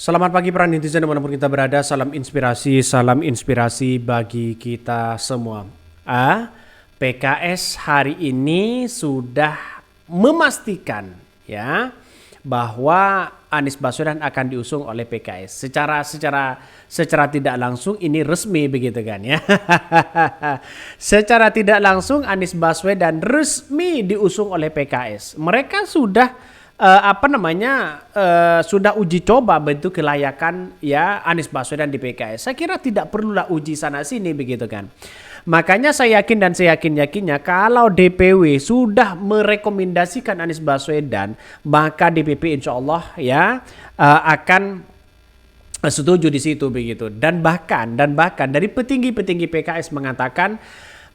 Selamat pagi para netizen dimanapun kita berada, salam inspirasi bagi kita semua. PKS hari ini sudah memastikan ya bahwa Anies Baswedan akan diusung oleh PKS. Secara tidak langsung ini resmi begitu kan ya. Secara tidak langsung Anies Baswedan resmi diusung oleh PKS. Mereka sudah sudah uji coba bentuk kelayakan ya Anies Baswedan di PKS. Saya kira tidak perlulah uji sana sini begitu kan. Makanya saya yakin dan saya yakinnya kalau DPW sudah merekomendasikan Anies Baswedan, maka DPP insya Allah ya akan setuju di situ begitu. Dan bahkan dari petinggi-petinggi PKS mengatakan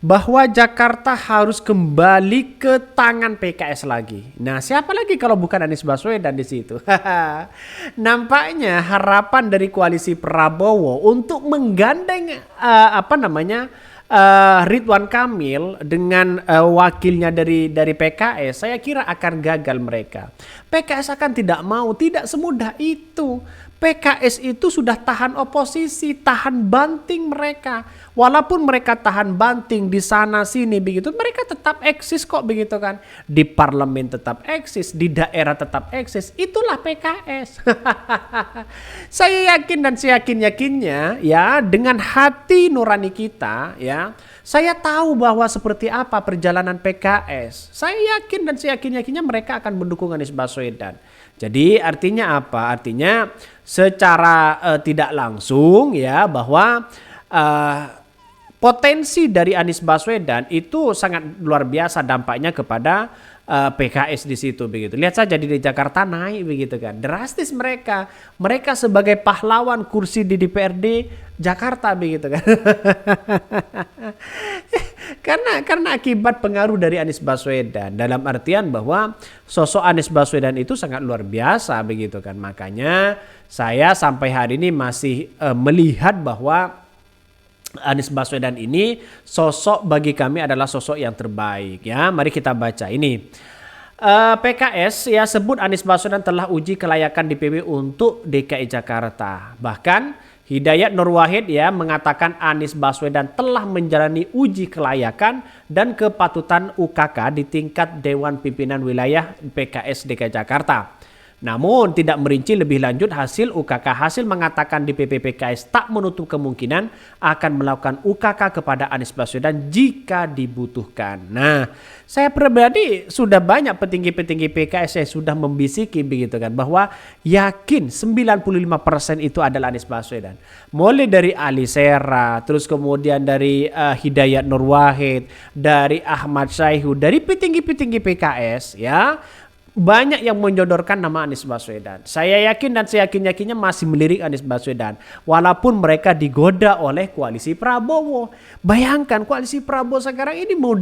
bahwa Jakarta harus kembali ke tangan PKS lagi. Nah, siapa lagi kalau bukan Anies Baswedan di situ? Nampaknya harapan dari koalisi Prabowo untuk menggandeng Ridwan Kamil dengan wakilnya dari PKS, saya kira akan gagal mereka. PKS akan tidak mau, tidak semudah itu. PKS itu sudah tahan oposisi, tahan banting mereka. Walaupun mereka tahan banting di sana sini begitu, mereka tetap eksis kok begitu kan. Di parlemen tetap eksis, di daerah tetap eksis. Itulah PKS. Saya yakin dan saya yakinnya ya dengan hati nurani kita ya. Saya tahu bahwa seperti apa perjalanan PKS. Saya yakin dan saya yakinnya mereka akan mendukung Anies Baswedan. Jadi artinya apa? Artinya secara tidak langsung ya bahwa potensi dari Anies Baswedan itu sangat luar biasa dampaknya kepada PKS di situ begitu. Lihat saja di Jakarta naik begitu kan. Drastis mereka sebagai pahlawan kursi di DPRD Jakarta begitu kan. Karena akibat pengaruh dari Anies Baswedan, dalam artian bahwa sosok Anies Baswedan itu sangat luar biasa begitu kan. Makanya saya sampai hari ini masih melihat bahwa Anies Baswedan ini sosok bagi kami adalah sosok yang terbaik ya. Mari kita baca ini. PKS ya sebut Anies Baswedan telah uji kelayakan DPW untuk DKI Jakarta. Bahkan Hidayat Nur Wahid ya mengatakan Anies Baswedan telah menjalani uji kelayakan dan kepatutan UKK di tingkat Dewan Pimpinan Wilayah PKS DKI Jakarta. Namun tidak merinci lebih lanjut hasil UKK. Hasil mengatakan DPP PKS tak menutup kemungkinan akan melakukan UKK kepada Anies Baswedan jika dibutuhkan. Nah, saya pribadi sudah banyak petinggi-petinggi PKS yang sudah membisiki begitu kan bahwa yakin 95% itu adalah Anies Baswedan. Mulai dari Ali Sera, terus kemudian dari Hidayat Nur Wahid, dari Ahmad Syaihu, dari petinggi-petinggi PKS ya. Banyak yang menyodorkan nama Anies Baswedan. Saya yakin dan saya yakinnya masih melirik Anies Baswedan. Walaupun mereka digoda oleh koalisi Prabowo. Bayangkan koalisi Prabowo sekarang ini mau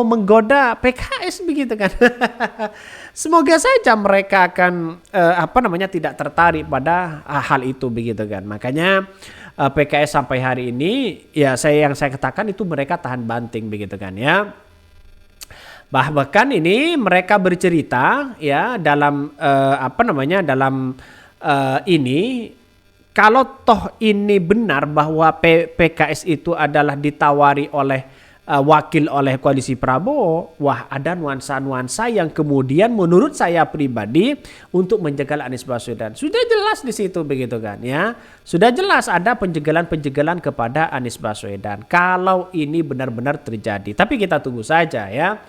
menggoda PKS begitu kan. Semoga saja mereka akan tidak tertarik pada hal itu begitu kan. Makanya PKS sampai hari ini ya saya katakan itu mereka tahan banting begitu kan ya. Bahkan ini mereka bercerita ya dalam ini kalau toh ini benar bahwa PKS itu adalah ditawari oleh wakil oleh koalisi Prabowo, wah ada nuansa-nuansa yang kemudian menurut saya pribadi untuk menjegal Anies Baswedan. Sudah jelas di situ begitu kan ya. Sudah jelas ada penjegalan-penjegalan kepada Anies Baswedan kalau ini benar-benar terjadi. Tapi kita tunggu saja ya.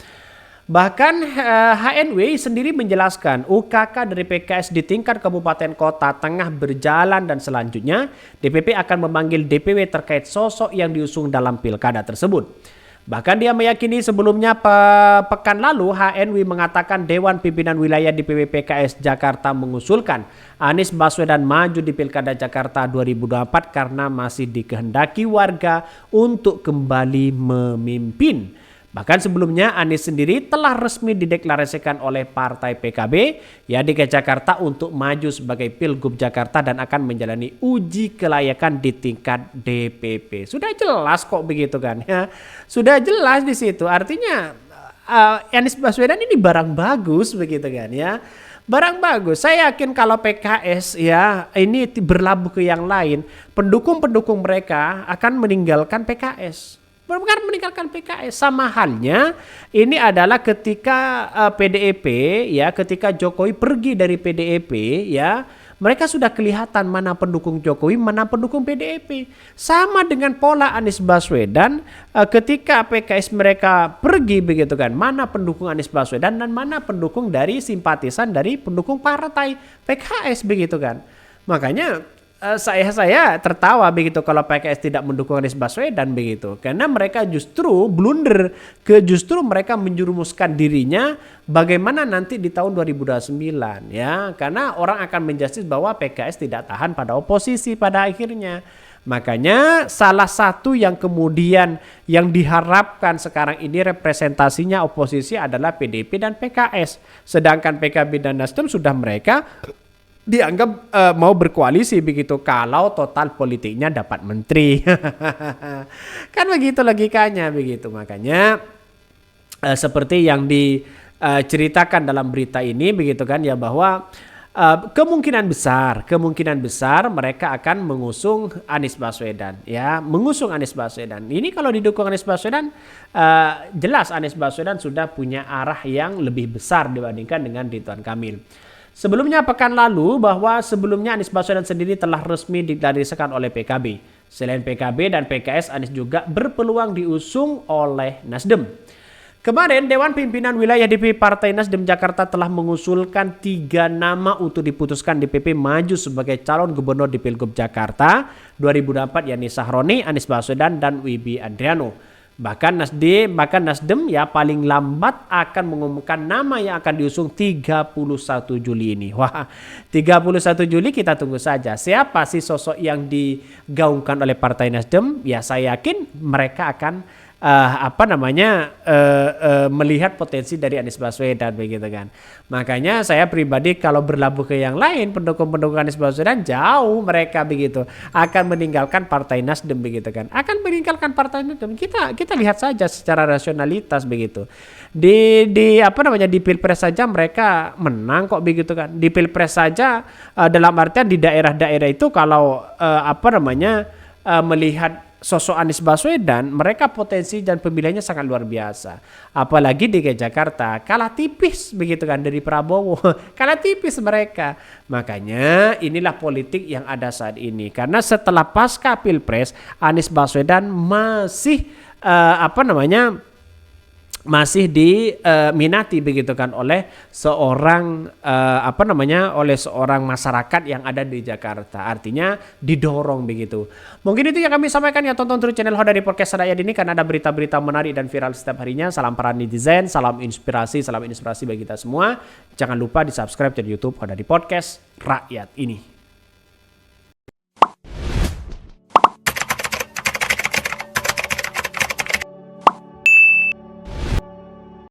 Bahkan HNW sendiri menjelaskan UKK dari PKS di tingkat kabupaten kota tengah berjalan dan selanjutnya DPP akan memanggil DPW terkait sosok yang diusung dalam pilkada tersebut. Bahkan dia meyakini sebelumnya pekan lalu HNW mengatakan Dewan Pimpinan Wilayah DPW PKS Jakarta mengusulkan Anies Baswedan maju di Pilkada Jakarta 2024 karena masih dikehendaki warga untuk kembali memimpin. Bahkan sebelumnya Anies sendiri telah resmi dideklarasikan oleh partai PKB ya DKI Jakarta untuk maju sebagai Pilgub Jakarta dan akan menjalani uji kelayakan di tingkat DPP. Sudah jelas kok begitu kan ya. Sudah jelas di situ. Artinya Anies Baswedan ini barang bagus begitu kan ya. Barang bagus. Saya yakin kalau PKS ya ini berlabuh ke yang lain, pendukung-pendukung mereka akan meninggalkan PKS. Bukan meninggalkan PKS, sama halnya ini adalah ketika PDIP ya, ketika Jokowi pergi dari PDIP ya, mereka sudah kelihatan mana pendukung Jokowi, mana pendukung PDIP. Sama dengan pola Anies Baswedan ketika PKS mereka pergi begitu kan, mana pendukung Anies Baswedan dan mana pendukung dari simpatisan dari pendukung partai PKS begitu kan. Makanya saya tertawa begitu kalau PKS tidak mendukung Anies Baswedan begitu, karena mereka justru blunder justru mereka menjerumuskan dirinya bagaimana nanti di tahun 2029 ya, karena orang akan menjustis bahwa PKS tidak tahan pada oposisi pada akhirnya. Makanya salah satu yang kemudian yang diharapkan sekarang ini representasinya oposisi adalah PDIP dan PKS, sedangkan PKB dan Nasdem sudah mereka dianggap mau berkoalisi begitu kalau total politiknya dapat menteri. Kan begitu logikanya begitu. Makanya seperti yang diceritakan dalam berita ini begitu kan ya, bahwa kemungkinan besar mereka akan mengusung Anies Baswedan ya, mengusung Anies Baswedan. Ini kalau didukung Anies Baswedan jelas Anies Baswedan sudah punya arah yang lebih besar dibandingkan dengan Ridwan Kamil. Sebelumnya pekan lalu bahwa sebelumnya Anies Baswedan sendiri telah resmi dideklarasikan oleh PKB. Selain PKB dan PKS, Anies juga berpeluang diusung oleh Nasdem. Kemarin Dewan Pimpinan Wilayah DPP Partai Nasdem Jakarta telah mengusulkan 3 nama untuk diputuskan DPP maju sebagai calon gubernur di Pilgub Jakarta 2024, yakni Sahroni, Anies Baswedan, dan Wibi Adriano. Bahkan Nasdem ya paling lambat akan mengumumkan nama yang akan diusung 31 Juli ini. Wah, 31 Juli kita tunggu saja. Siapa sih sosok yang digaungkan oleh Partai Nasdem? Ya saya yakin mereka akan melihat potensi dari Anies Baswedan begitu kan. Makanya saya pribadi kalau berlabuh ke yang lain, pendukung-pendukung Anies Baswedan jauh mereka begitu akan meninggalkan Partai Nasdem begitu kan. Akan meninggalkan Partai Nasdem. Kita lihat saja secara rasionalitas begitu. Di Pilpres saja mereka menang kok begitu kan. Di Pilpres saja dalam artian di daerah-daerah itu kalau melihat sosok Anies Baswedan, mereka potensi dan pemilihannya sangat luar biasa. Apalagi di Jakarta, kalah tipis begitu kan dari Prabowo, kalah tipis mereka. Makanya inilah politik yang ada saat ini. Karena setelah pasca Pilpres, Anies Baswedan masih diminati begitu kan oleh seorang masyarakat yang ada di Jakarta. Artinya didorong begitu. Mungkin itu yang kami sampaikan ya, tonton terus channel Hoda di Podcast Rakyat ini karena ada berita-berita menarik dan viral setiap harinya. Salam para netizen, salam inspirasi bagi kita semua. Jangan lupa di-subscribe channel YouTube Hoda di Podcast Rakyat ini.